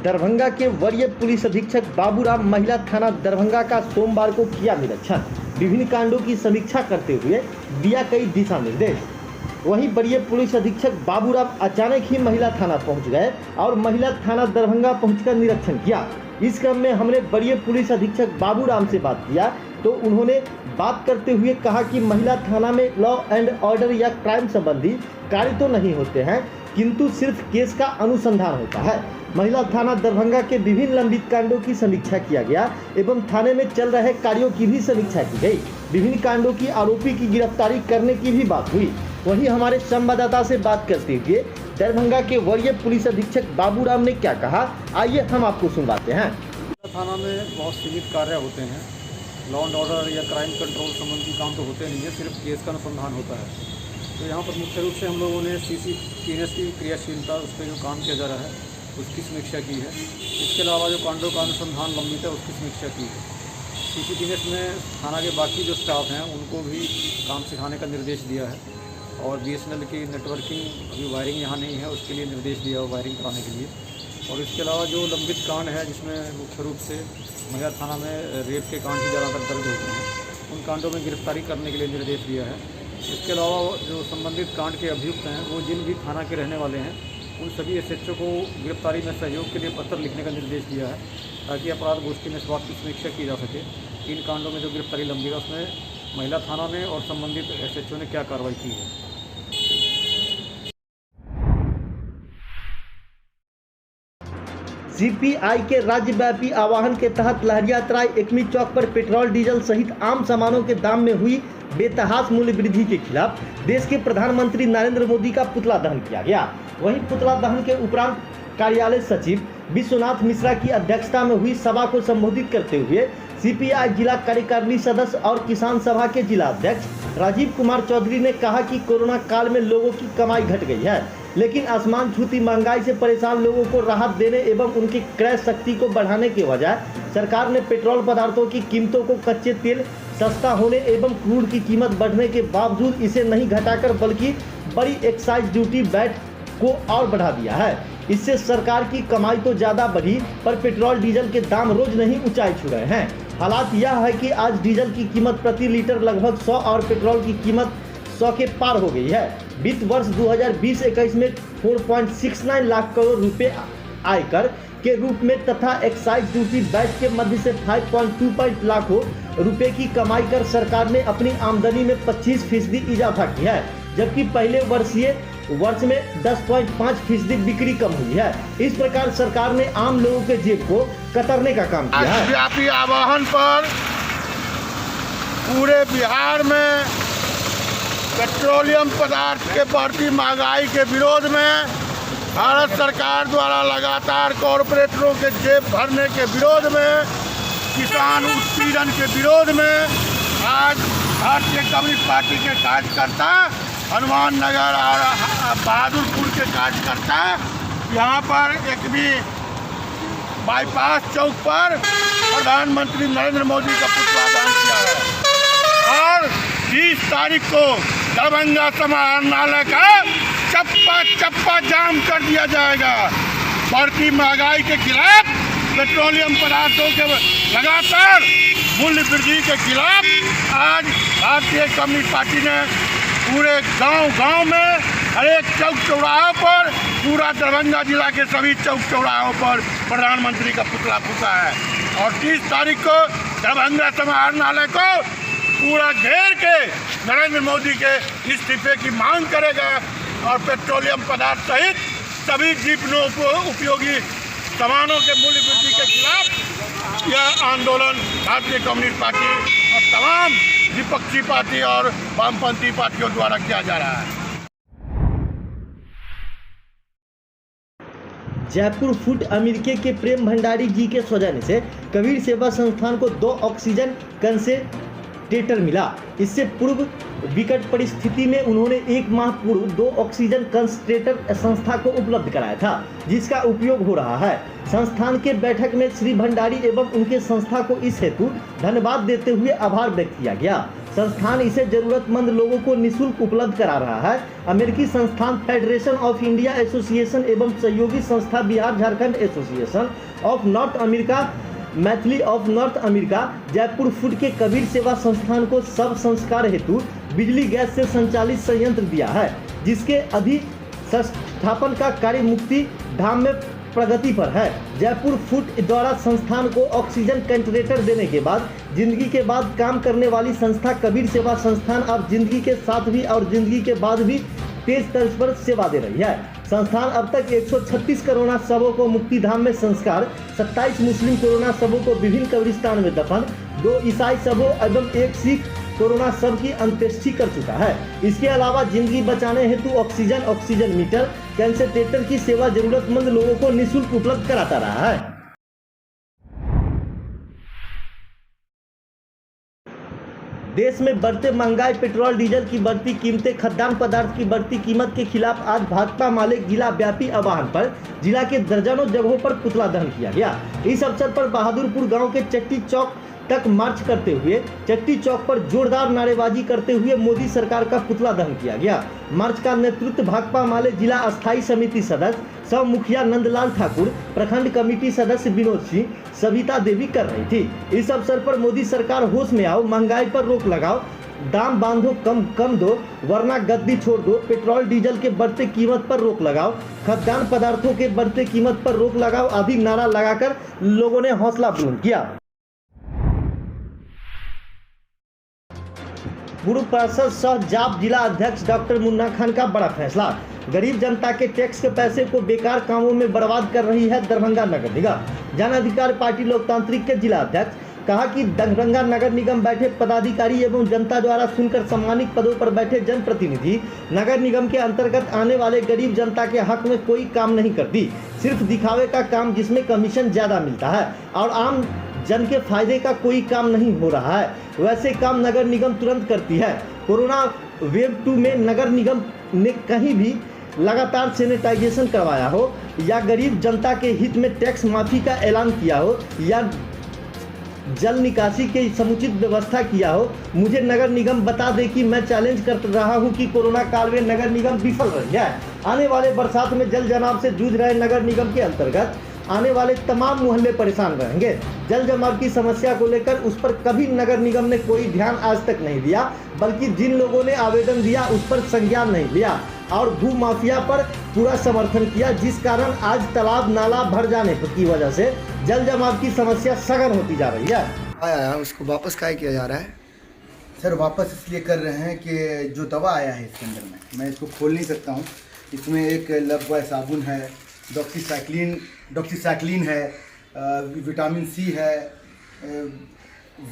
दरभंगा के वरीय पुलिस अधीक्षक बाबूराम महिला थाना दरभंगा का सोमवार को किया निरीक्षण। विभिन्न कांडों की समीक्षा करते हुए दिया कई दिशा निर्देश। वहीं वरीय पुलिस अधीक्षक बाबूराम अचानक ही महिला थाना पहुंच गए और महिला थाना दरभंगा पहुंचकर निरीक्षण किया। इस क्रम में हमने वरीय पुलिस अधीक्षक बाबूराम से बात किया तो उन्होंने बात करते हुए कहा कि महिला थाना में लॉ एंड ऑर्डर या क्राइम संबंधी कार्य तो नहीं होते हैं, किंतु सिर्फ केस का अनुसंधान होता है। महिला थाना दरभंगा के विभिन्न लंबित कांडों की समीक्षा किया गया एवं थाने में चल रहे कार्यों की भी समीक्षा की गई। विभिन्न कांडों की आरोपी की गिरफ्तारी करने की भी बात हुई। वहीं हमारे संवाददाता से बात करते हुए दरभंगा के वरीय पुलिस अधीक्षक बाबूराम ने क्या कहा, आइए हम आपको सुनवाते हैं। थाना में बहुत सीमित कार्य होते हैं। लॉ एंड ऑर्डर या क्राइम कंट्रोल संबंधी काम तो होते नहीं है, सिर्फ केस का अनुसंधान होता है। तो यहाँ पर मुख्य रूप से हम लोगों ने CC-TNS की क्रियाशीलता, उस पर जो काम किया जा रहा है उसकी समीक्षा की है। इसके अलावा जो कांडों का अनुसंधान लंबित है उसकी समीक्षा की है। CC-TNS में थाना के बाकी जो स्टाफ हैं उनको भी काम सिखाने का निर्देश दिया है और BSNL की नेटवर्किंग, अभी वायरिंग यहाँ नहीं है, उसके लिए निर्देश दिया है वायरिंग कराने के लिए। और इसके अलावा जो लंबित कांड है जिसमें मुख्य रूप से महिला थाना में रेप के कांड ही ज़्यादातर दर्ज होते हैं, उन कांडों में गिरफ्तारी करने के लिए निर्देश दिया है। इसके अलावा जो संबंधित कांड के अभियुक्त हैं वो जिन भी थाना के रहने वाले हैं उन सभी SHO को गिरफ्तारी में सहयोग के लिए पत्र लिखने का निर्देश दिया है ताकि अपराध गोष्ठी में इस बात की समीक्षा की जा सके। इन कांडों में जो गिरफ्तारी लंबी है उसमें महिला थाना ने और संबंधित SHO ने क्या कार्रवाई की है। CPI के राज्यव्यापी आह्वान के तहत लहरियातराय एकमी चौक पर पेट्रोल, डीजल सहित आम सामानों के दाम में हुई बेतहाश मूल्य वृद्धि के खिलाफ देश के प्रधानमंत्री नरेंद्र मोदी का पुतला दहन किया गया। वहीं पुतला दहन के उपरांत कार्यालय सचिव विश्वनाथ मिश्रा की अध्यक्षता में हुई सभा को संबोधित करते हुए CPI जिला कार्यकारिणी सदस्य और किसान सभा के जिला अध्यक्ष राजीव कुमार चौधरी ने कहा कि कोरोना काल में लोगों की कमाई घट गई है, लेकिन आसमान छूती महंगाई से परेशान लोगों को राहत देने एवं उनकी क्रय शक्ति को बढ़ाने के बजाय सरकार ने पेट्रोल पदार्थों की कीमतों को कच्चे तेल सस्ता होने एवं क्रूड की कीमत बढ़ने के बावजूद इसे नहीं घटाकर बल्कि बड़ी एक्साइज ड्यूटी वैट को और बढ़ा दिया है। इससे सरकार की कमाई तो ज़्यादा बढ़ी पर पेट्रोल डीजल के दाम रोज नहीं ऊंचाई छू रहे हैं। हालात यह है कि आज डीजल की कीमत प्रति लीटर लगभग 100 और पेट्रोल की कीमत 100 के पार हो गई है। वित्त वर्ष 2020-21 में 4.69 लाख करोड़ रुपए आयकर के रूप में तथा एक्साइज ड्यूटी वैट के मध्य से 5.25 लाख रुपए की कमाई कर सरकार ने अपनी आमदनी में 25% इजाफा किया है, जबकि पहले वर्ष में 10.5% बिक्री कम हुई है। इस प्रकार सरकार ने आम लोगों के जेब को कतरने का काम किया है। व्यापी आह्वान पर पूरे बिहार में पेट्रोलियम पदार्थ के बढ़ती महंगाई के विरोध में, भारत सरकार द्वारा लगातार कॉरपोरेटरों के जेब भरने के विरोध में, किसान उत्पीड़न के विरोध में आज भारतीय कम्युनिस्ट पार्टी के कार्यकर्ता हनुमान नगर और बहादुरपुर के कार्यकर्ता यहाँ पर एक भी बाईपास चौक पर प्रधानमंत्री नरेंद्र मोदी का पुतला दहन किया है और 30 तारीख को दरभंगा समाहरणालय का चप्पा जाम कर दिया जाएगा। बढ़ती महंगाई के खिलाफ, पेट्रोलियम पदार्थों के लगातार मूल्य वृद्धि के खिलाफ आज भारतीय कम्युनिस्ट पार्टी ने पूरे गांव में हर एक चौक चौराहों पर, पूरा दरभंगा जिला के सभी चौक चौराहों पर प्रधानमंत्री का पुतला फूंका है और 30 तारीख को दरभंगा समाहरणालय को पूरा घेर के नरेंद्र मोदी के इस्तीफे की मांग करेगा और पेट्रोलियम पदार्थ सहित सभी जीवनों को उपयोगी सामानों के मूल्य वृद्धि के खिलाफ यह आंदोलन भारतीय कम्युनिस्ट पार्टी और तमाम विपक्षी पार्टी और वामपंथी पार्टियों द्वारा किया जा रहा है। जयपुर फूड अमेरिके के प्रेम भंडारी जी के सौजन्य से कबीर सेवा संस्थान को 2 ऑक्सीजन कंसेंट्रेटर मिला। इससे पूर्व विकट परिस्थिति में उन्होंने 1 माह पूर्व 2 ऑक्सीजन कंसेंट्रेटर संस्था को उपलब्ध कराया था, जिसका उपयोग हो रहा है। संस्थान के बैठक में श्री भंडारी एवं उनके संस्था को इस हेतु धन्यवाद देते हुए आभार व्यक्त किया गया। संस्थान इसे जरूरतमंद लोगों को निःशुल्क उपलब्ध करा रहा है। अमेरिकी संस्थान फेडरेशन ऑफ इंडिया एसोसिएशन एवं सहयोगी संस्था Bihar Jharkhand association of north America Maithili of north America Jaipur food के कबीर सेवा संस्थान को सब संस्कार हेतु बिजली गैस से संचालित संयंत्र दिया है, जिसके अधिष्ठापन का कार्य मुक्ति धाम में प्रगति पर है। जयपुर फूड द्वारा संस्थान को ऑक्सीजन कंसंट्रेटर देने के बाद जिंदगी के बाद काम करने वाली संस्था कबीर सेवा संस्थान अब जिंदगी के साथ भी और जिंदगी के बाद भी तेज तर्ज पर सेवा दे रही है। संस्थान अब तक 136 कोरोना शवों को मुक्ति धाम में संस्कार, 27 मुस्लिम कोरोना शवों को विभिन्न कब्रिस्तान में दफन, 2 ईसाई शवों एवं 1 सिख कोरोना शव की अंत्येष्टि कर चुका है। इसके अलावा जिंदगी बचाने हेतु ऑक्सीजन मीटर, कंसंट्रेटर की सेवा जरूरतमंद लोगों को निःशुल्क उपलब्ध कराता रहा है। देश में बढ़ते महंगाई, पेट्रोल डीजल की बढ़ती कीमतें, खाद्यान्न पदार्थ की बढ़ती कीमत के खिलाफ आज भाकपा माले जिला व्यापी आह्वान पर जिला के दर्जनों जगहों पर पुतला दहन किया गया। इस अवसर पर बहादुरपुर गांव के चट्टी चौक तक मार्च करते हुए चट्टी चौक पर जोरदार नारेबाजी करते हुए मोदी सरकार का पुतला दहन किया गया। मार्च का नेतृत्व भाकपा माले जिला अस्थायी समिति सदस्य सह मुखिया नंदलाल ठाकुर, प्रखंड कमेटी सदस्य विनोद सिंह, सविता देवी कर रही थी। इस अवसर पर मोदी सरकार होश में आओ, महंगाई पर रोक लगाओ, दाम बांधो कम दो वरना गद्दी छोड़ दो, पेट्रोल डीजल के बढ़ते कीमत पर रोक लगाओ, खाद्यान्न पदार्थों के बढ़ते कीमत पर रोक लगाओ आदि नारा लगाकर लोगों ने हौसला बुलंद किया। पूर्व पार्षद सह जाप जिला अध्यक्ष डॉक्टर मुन्ना खान का बड़ा फैसला, गरीब जनता के टैक्स के पैसे को बेकार कामों में बर्बाद कर रही है दरभंगा नगर निगम। जन अधिकार पार्टी लोकतांत्रिक के जिला अध्यक्ष कहा कि दरभंगा नगर निगम बैठे पदाधिकारी एवं जनता द्वारा सुनकर सम्मानित पदों पर बैठे जनप्रतिनिधि नगर निगम के अंतर्गत आने वाले गरीब जनता के हक में कोई काम नहीं करती, सिर्फ दिखावे का काम जिसमें कमीशन ज्यादा मिलता है और आम जन के फायदे का कोई काम नहीं हो रहा है। वैसे काम नगर निगम तुरंत करती है। कोरोना वेव 2 में नगर निगम ने कहीं भी लगातार सैनिटाइजेशन करवाया हो या गरीब जनता के हित में टैक्स माफी का ऐलान किया हो या जल निकासी की समुचित व्यवस्था किया हो। मुझे नगर निगम बता दे कि मैं चैलेंज कर रहा हूं कि कोरोना काल में नगर निगम विफल रही है। आने वाले बरसात में जल जमाव से जूझ रहे नगर निगम के अंतर्गत आने वाले तमाम मोहल्ले परेशान रहेंगे। जल जमाव की समस्या को लेकर उस पर कभी नगर निगम ने कोई ध्यान आज तक नहीं दिया, बल्कि जिन लोगों ने आवेदन दिया उस पर संज्ञान नहीं लिया और भू माफिया पर पूरा समर्थन किया, जिस कारण आज तालाब नाला भर जाने की वजह से जल जमाव की समस्या सघन होती जा रही है। आया उसको वापस काय किया जा रहा है? सर वापस इसलिए कर रहे हैं कि जो दवा आया है इसके अंदर में मैं इसको खोल नहीं सकता हूँ। इसमें एक लव साबुन है, डॉक्सीसाइक्लिन है, विटामिन सी है,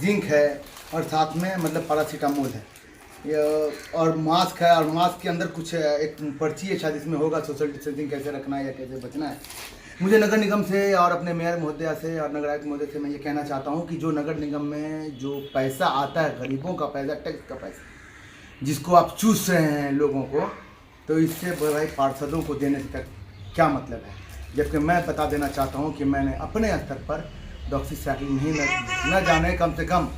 जिंक है और साथ में मतलब पैरासीटामोल है और मास्क है। और मास्क के अंदर कुछ एक पर्ची है शायद इसमें होगा सोशल डिस्टेंसिंग कैसे रखना है या कैसे बचना है। मुझे नगर निगम से और अपने मेयर महोदया से और नगर आयुक्त महोदय से मैं ये कहना चाहता हूँ कि जो नगर निगम में जो पैसा आता है, गरीबों का पैसा, टैक्स का पैसा, जिसको आप चूस रहे हैं लोगों को, तो इससे भाई पार्षदों को देने का क्या मतलब है। जबकि मैं बता देना चाहता हूँ कि मैंने अपने स्तर पर डॉक्सीसाइक्लिन नहीं न जाने कम से कम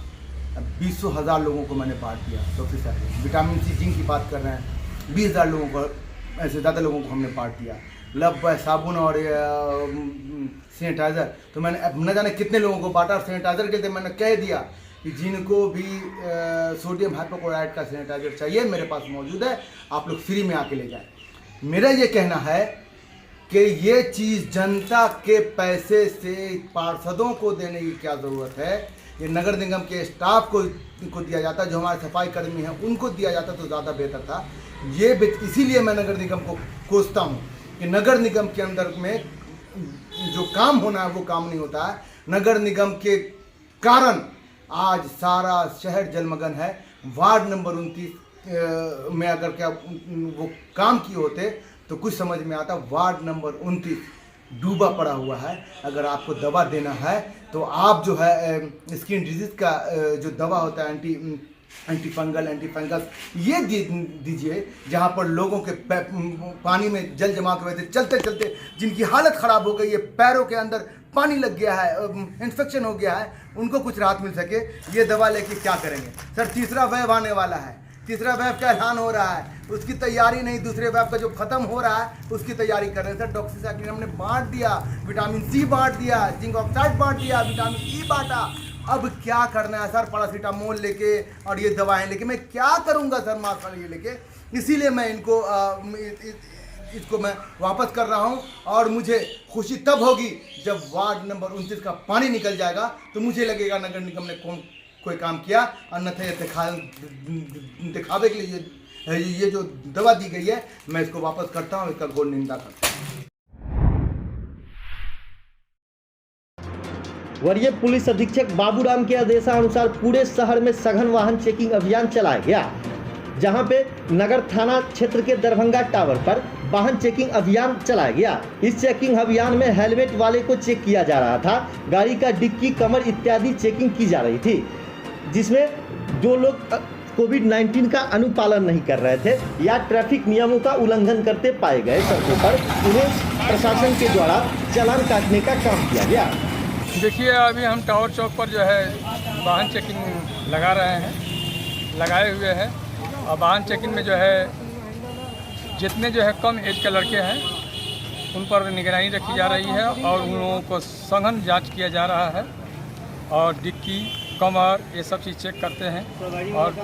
20,000 लोगों को मैंने बांट दिया डॉक्सीसाइक्लिन। विटामिन सी जिंक की बात कर रहे हैं, 20,000 लोगों को, ऐसे ज़्यादा लोगों को हमने बांट दिया। लव साबुन और सैनिटाइज़र तो मैंने न जाने कितने लोगों को बांटा। और सैनिटाइज़र के लिए मैंने कह दिया कि जिनको भी सोडियम हाइपोक्लोराइड का सैनिटाइज़र चाहिए मेरे पास मौजूद है, आप लोग फ्री में आके ले जाएं। मेरा ये कहना है कि ये चीज़ जनता के पैसे से पार्षदों को देने की क्या ज़रूरत है। ये नगर निगम के स्टाफ को दिया जाता, जो हमारे सफाई कर्मी हैं उनको दिया जाता तो ज़्यादा बेहतर था। ये इसीलिए मैं नगर निगम को कोसता हूँ कि नगर निगम के अंदर में जो काम होना है वो काम नहीं होता है। नगर निगम के कारण आज सारा शहर जलमग्न है। वार्ड नंबर 29 में अगर क्या वो काम किए होते तो कुछ समझ में आता। वार्ड नंबर 29 डूबा पड़ा हुआ है। अगर आपको दवा देना है तो आप जो है स्किन डिजीज का जो दवा होता है एंटी फंगस ये दीजिए, जहाँ पर लोगों के पानी में जल जमाव की वजह से चलते चलते जिनकी हालत ख़राब हो गई है, पैरों के अंदर पानी लग गया है, इन्फेक्शन हो गया है, उनको कुछ राहत मिल सके, ये दवा लेके क्या करेंगे सर। तीसरा वेव आने वाला है, तीसरा वेव का ऐलान हो रहा है, उसकी तैयारी नहीं, दूसरे वेव का जो खत्म हो रहा है उसकी तैयारी कर रहे हैं सर। डॉक्सीसाइक्लिन हमने बांट दिया, विटामिन सी बांट दिया, जिंक ऑक्साइड बांट दिया, विटामिन ई बांटा, अब क्या करना है सर। पैरासीटामोल लेके और ये दवाएं लेके मैं क्या करूंगा सर, मास्क ये लेके। इसीलिए मैं इसको मैं वापस कर रहा हूं और मुझे खुशी तब होगी जब वार्ड नंबर 29 का पानी निकल जाएगा, तो मुझे लगेगा नगर निगम ने कोई काम किया। अन्यथा दिखावे के लिए ये जो दवा दी गई है, मैं इसको वापस करता हूं, इसका घोर निंदा करता हूं। वरीय पुलिस अधीक्षक बाबूराम के आदेशानुसार पूरे शहर में सघन वाहन चेकिंग अभियान चलाया गया, जहां पे नगर थाना क्षेत्र के दरभंगा टावर पर वाहन चेकिंग अभियान चलाया गया। इस चेकिंग अभियान में हेलमेट वाले को चेक किया जा रहा था, गाड़ी का डिक्की, कमर इत्यादि चेकिंग की जा रही थी, जिसमें जो लोग कोविड-19 का अनुपालन नहीं कर रहे थे या ट्रैफिक नियमों का उल्लंघन करते पाए गए सड़कों पर, उन्हें प्रशासन के द्वारा चालान काटने का काम किया गया। देखिए, अभी हम टावर चौक पर जो है वाहन चेकिंग लगा रहे हैं, लगाए हुए हैं। और वाहन चेकिंग में जो है जितने जो है कम एज के लड़के हैं उन पर निगरानी रखी जा रही है और उन लोगों को सघन जांच किया जा रहा है और डिक्की, कमर, ये सब चीज़ चेक करते हैं। और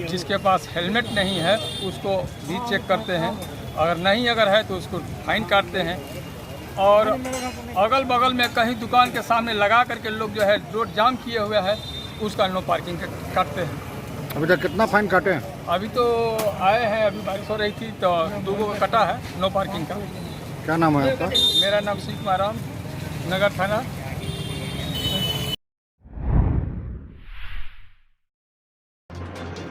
जिसके पास हेलमेट नहीं है उसको भी चेक करते हैं, अगर है तो उसको फाइन काटते हैं। और अगल बगल में कहीं दुकान के सामने लगा करके लोग जो है रोड जाम किए हुए हैं, उसका नो पार्किंग काटते हैं। अभी तक कितना फाइन काटे हैं? अभी तो आए हैं, अभी बारिश हो रही थी तो 2 को कटा है नो पार्किंग का। क्या नाम है आपका? मेरा नाम शिव कुमार राम, नगर थाना।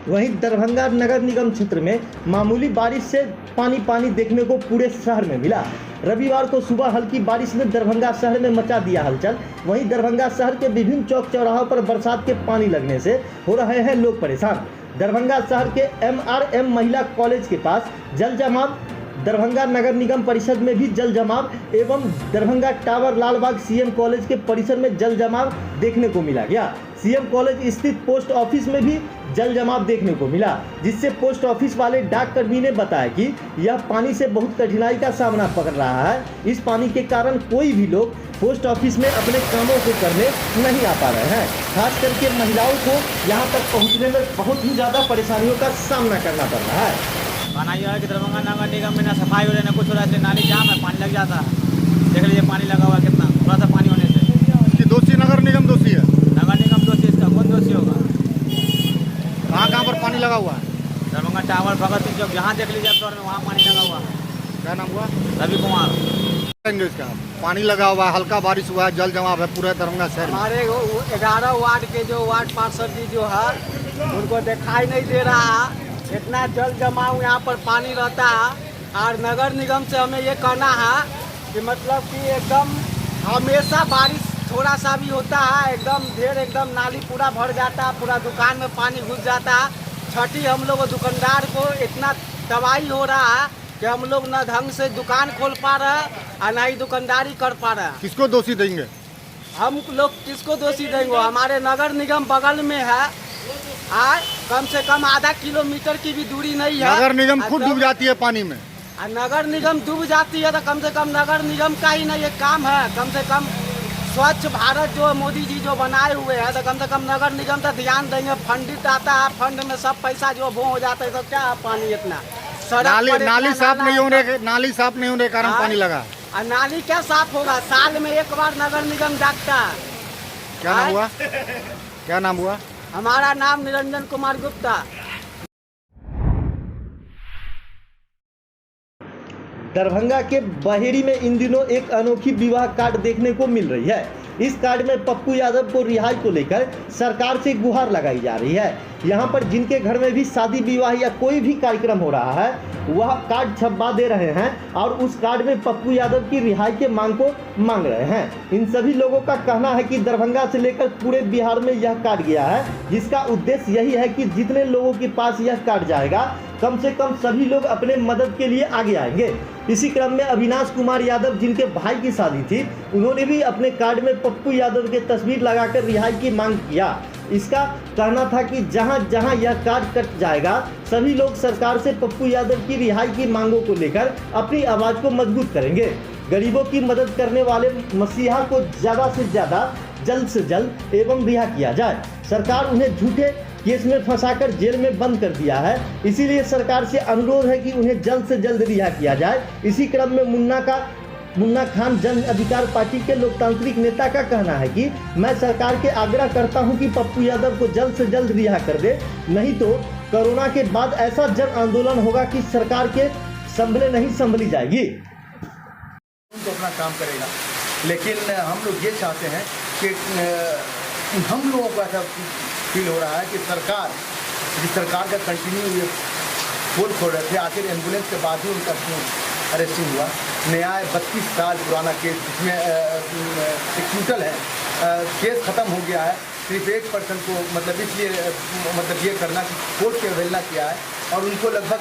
वहीं दरभंगा नगर निगम क्षेत्र में मामूली बारिश से पानी देखने को पूरे शहर में मिला। रविवार को सुबह हल्की बारिश ने दरभंगा शहर में मचा दिया हलचल। वहीं दरभंगा शहर के विभिन्न चौक चौराहों पर बरसात के पानी लगने से हो रहे हैं लोग परेशान। दरभंगा शहर के MRM महिला कॉलेज के पास जल जमाव, दरभंगा नगर निगम परिषद में भी जल जमाव एवं Darbhanga tower Lalbagh CM college के परिसर में जल जमाव देखने को मिला गया। CM कॉलेज स्थित पोस्ट ऑफिस में भी जल जमाव देखने को मिला, जिससे पोस्ट ऑफिस वाले डाककर्मी ने बताया कि यह पानी से बहुत कठिनाई का सामना पड़ रहा है। इस पानी के कारण कोई भी लोग पोस्ट ऑफिस में अपने कामों को करने नहीं आ पा रहे हैं। खास करके महिलाओं को यहाँ तक पहुँचने में बहुत ही ज़्यादा परेशानियों का सामना करना पड़ रहा है। खाना यह है कि दरभंगा नगर निगम में ना सफाई हो रही ना कुछ हो रहा है, नाली जाम है, पानी लग जाता है। देख लीजिए पानी लगा हुआ है कितना, थोड़ा सा पानी होने से। इसकी दोषी नगर निगम दोषी है? नगर निगम दोषी, इसका कौन दोषी होगा? कहाँ पर पानी लगा हुआ है? दरभंगा टावर, भगत सिंह चौक, जहाँ देख लीजिए फ्लोर में वहाँ पानी लगा हुआ है। क्या नाम हुआ? रवि कुमार। इसका पानी लगा हुआ है, हल्का बारिश हुआ है, जल जमाव है पूरे दरभंगा शहर में। हमारे 11 वार्ड के जो वार्ड पार्षद जी जो है उनको दिखाई नहीं दे रहा है, इतना जल जमाव यहाँ पर पानी रहता है। और नगर निगम से हमें ये कहना है कि मतलब कि एकदम हमेशा बारिश थोड़ा सा भी होता है एकदम नाली पूरा भर जाता है, पूरा दुकान में पानी घुस जाता है। छठी हम लोग दुकानदार को इतना तबाही हो रहा है कि हम लोग न ढंग से दुकान खोल पा रहे हैं और न ही दुकानदारी कर पा रहे हैं। किसको दोषी देंगे? हम लोग किसको दोषी देंगे? हमारे नगर निगम बगल में है, कम से कम आधा किलोमीटर की भी दूरी नहीं है। नगर निगम खुद डूब जाती है पानी में। नगर निगम डूब जाती है तो कम से कम नगर निगम का ही नहीं ये काम है। कम से कम स्वच्छ भारत जो मोदी जी जो बनाए हुए हैं तो कम से कम नगर निगम तो ध्यान देंगे। फंडित आता है, फंड में सब पैसा जो वो हो जाता है, तो क्या है पानी इतना नाली साफ नहीं होने के कारण पानी लगा। और नाली क्या साफ होगा? साल में एक बार नगर निगम जागता है। क्या नाम हुआ? हमारा नाम निरंजन कुमार गुप्ता। दरभंगा के बहेड़ी में इन दिनों एक अनोखी विवाह कार्ड देखने को मिल रही है। इस कार्ड में पप्पू यादव को रिहाई को लेकर सरकार से गुहार लगाई जा रही है। यहाँ पर जिनके घर में भी शादी विवाह या कोई भी कार्यक्रम हो रहा है वह कार्ड छपवा दे रहे हैं और उस कार्ड में पप्पू यादव की रिहाई के मांग को मांग रहे हैं। इन सभी लोगों का कहना है कि दरभंगा से लेकर पूरे बिहार में यह कार्ड गया है, जिसका उद्देश्य यही है कि जितने लोगों के पास यह कार्ड जाएगा कम से कम सभी लोग अपने मदद के लिए आगे आएंगे। इसी क्रम में अविनाश कुमार यादव, जिनके भाई की शादी थी, उन्होंने भी अपने कार्ड में पप्पू यादव की तस्वीर लगाकर रिहाई की मांग किया। इसका कहना था कि जहां जहां यह कार्ड कट जाएगा, सभी लोग सरकार से पप्पू यादव की रिहाई की मांगों को लेकर अपनी आवाज को मजबूत करेंगे। गरीबों की मदद करने वाले मसीहा को ज़्यादा से ज़्यादा, जल्द से जल्द एवं रिहा किया जाए। सरकार उन्हें झूठे केस में फंसाकर जेल में बंद कर दिया है, इसीलिए सरकार से अनुरोध है कि उन्हें जल्द से जल्द रिहा किया जाए। इसी क्रम में मुन्ना खान जन अधिकार पार्टी के लोकतांत्रिक नेता का कहना है कि मैं सरकार के आग्रह करता हूं कि पप्पू यादव को जल्द से जल्द रिहा कर दे, नहीं तो कोरोना के बाद ऐसा जन आंदोलन होगा कि सरकार के संभली जाएगी। तो अपना काम करेगा, लेकिन हम लोग ये चाहते हैं कि हम लोगों को ऐसा फील हो रहा है कि सरकार का कंटिन्यू ये पोल खोल रहे थे, आखिर एम्बुलेंस के बाद ही उनका अरेस्टिंग हुआ। न्याय 32 साल पुराना केस, जिसमें एक्यूटल है, केस ख़त्म हो गया है। सिर्फ एक पर्सन को इसलिए ये करना कि कोर्ट की अवहेलना किया है और उनको लगभग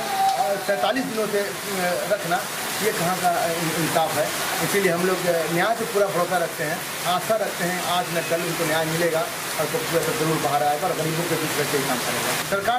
47 दिनों से रखना, ये कहाँ का इंसाफ है। इसीलिए हम लोग न्याय पे पूरा भरोसा रखते हैं, आस्था रखते हैं, आज न कल उनको न्याय मिलेगा और पप्पू यादव जरूर बाहर आएगा और गरीबों के बीच रहकर काम करेगा। सरकार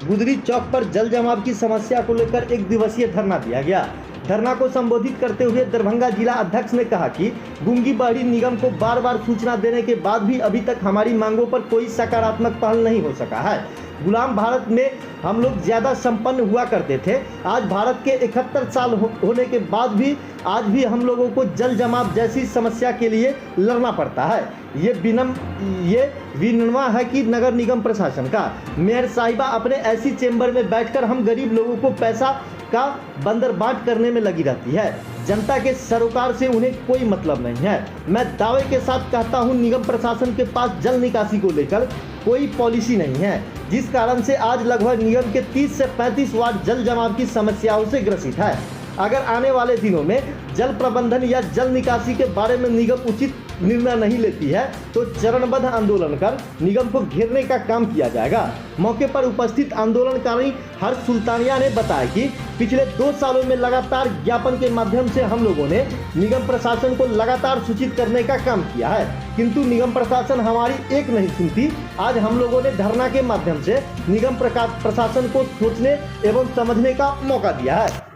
गुदरी चौक पर जल जमाव की समस्या को लेकर 1 दिवसीय धरना दिया गया। धरना को संबोधित करते हुए दरभंगा जिला अध्यक्ष ने कहा कि गुंगी बहरी निगम को बार बार सूचना देने के बाद भी अभी तक हमारी मांगों पर कोई सकारात्मक पहल नहीं हो सका है। गुलाम भारत में हम लोग ज़्यादा संपन्न हुआ करते थे, आज भारत के 71 साल होने के बाद भी आज भी हम लोगों को जल जमाव जैसी समस्या के लिए लड़ना पड़ता है। ये विनम्र है कि नगर निगम प्रशासन का मेयर साहिबा अपने ऐसी चेंबर में बैठकर हम गरीब लोगों को पैसा का बंदरबाट करने में लगी रहती है। जनता के सरोकार से उन्हें कोई मतलब नहीं है। मैं दावे के साथ कहता हूं, निगम प्रशासन के पास जल निकासी को लेकर कोई पॉलिसी नहीं है, जिस कारण से आज लगभग निगम के 30 से 35 वार्ड जल जमाव की समस्याओं से ग्रसित है। अगर आने वाले दिनों में जल प्रबंधन या जल निकासी के बारे में निगम उचित निर्णय नहीं लेती है तो चरणबद्ध आंदोलन कर निगम को घेरने का काम किया जाएगा। मौके पर उपस्थित आंदोलनकारी हर्ष सुल्तानिया ने बताया कि पिछले 2 सालों में लगातार ज्ञापन के माध्यम से हम लोगों ने निगम प्रशासन को लगातार सूचित करने का काम किया है, किंतु निगम प्रशासन हमारी एक नहीं सुनती। आज हम लोगों ने धरना के माध्यम से निगम प्रशासन को सोचने एवं समझने का मौका दिया है।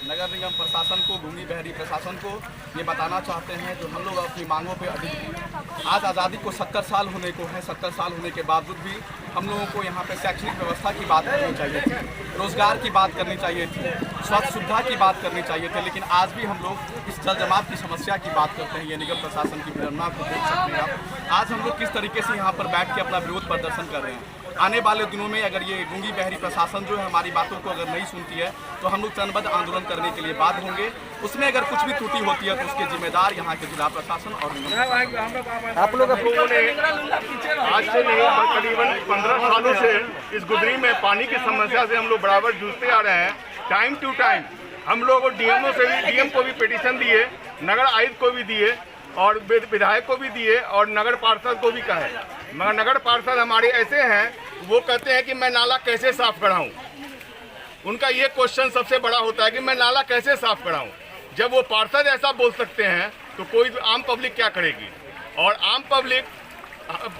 नगर निगम प्रशासन को, गुंगी बहरी प्रशासन को ये बताना चाहते हैं, जो हम लोग अपनी मांगों पे आज आज़ादी को 70 साल होने को है, 70 साल होने के बावजूद भी हम लोगों को यहाँ पे शैक्षणिक व्यवस्था की बात करनी चाहिए थी, रोजगार की बात करनी चाहिए थी, स्वास्थ्य सुविधा की बात करनी चाहिए थी, लेकिन आज भी हम लोग इस जल जमाव की समस्या की बात करते हैं। ये निगम प्रशासन की विडंबना को देख सकते हैं आप। आज हम लोग किस तरीके से यहाँ पर बैठ के अपना विरोध प्रदर्शन कर रहे हैं। आने वाले दिनों में अगर ये गुंगी बहरी प्रशासन जो है हमारी बातों को अगर नहीं सुनती है तो हम लोग चरणबद्ध आंदोलन करने के लिए बाध्य होंगे। उसमें अगर कुछ भी त्रुटि होती है तो उसके जिम्मेदार यहाँ के जिला प्रशासन और आप लोग आज से नहीं करीबन 15 सालों से इस गुदरी में पानी की समस्या से हम लोग बराबर जूझते आ रहे हैं। टाइम टू टाइम हम लोग डीएम को भी पिटीशन दिए, नगर आयुक्त को भी दिए और विधायक को भी दिए और नगर पार्षद को भी कहे, मगर नगर पार्षद हमारे ऐसे हैं, वो कहते हैं कि मैं नाला कैसे साफ कराऊं। उनका ये क्वेश्चन सबसे बड़ा होता है कि मैं नाला कैसे साफ कराऊं। जब वो पार्षद ऐसा बोल सकते हैं तो कोई आम पब्लिक क्या करेगी। और आम पब्लिक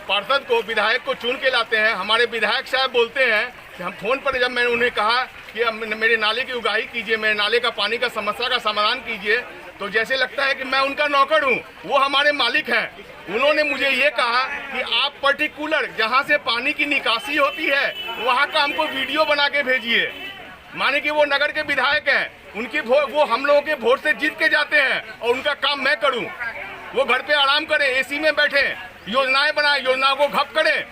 पार्षद को, विधायक को चुन के लाते हैं। हमारे विधायक साहब बोलते हैं कि हम फोन पर जब मैंने उन्हें कहा कि मेरे नाले की उगाही कीजिए, मेरे नाले का पानी का समस्या का समाधान कीजिए, तो जैसे लगता है कि मैं उनका नौकर हूँ, वो हमारे मालिक हैं। उन्होंने मुझे ये कहा कि आप पर्टिकुलर जहाँ से पानी की निकासी होती है वहाँ का हमको वीडियो बना के भेजिए। माने कि वो नगर के विधायक हैं, उनकी वो हम लोगों के वोट से जीत के जाते हैं और उनका काम मैं करूं। वो घर पे आराम करें, एसी में बैठे, योजनाएं बनाएं, योजनाओं को घप करें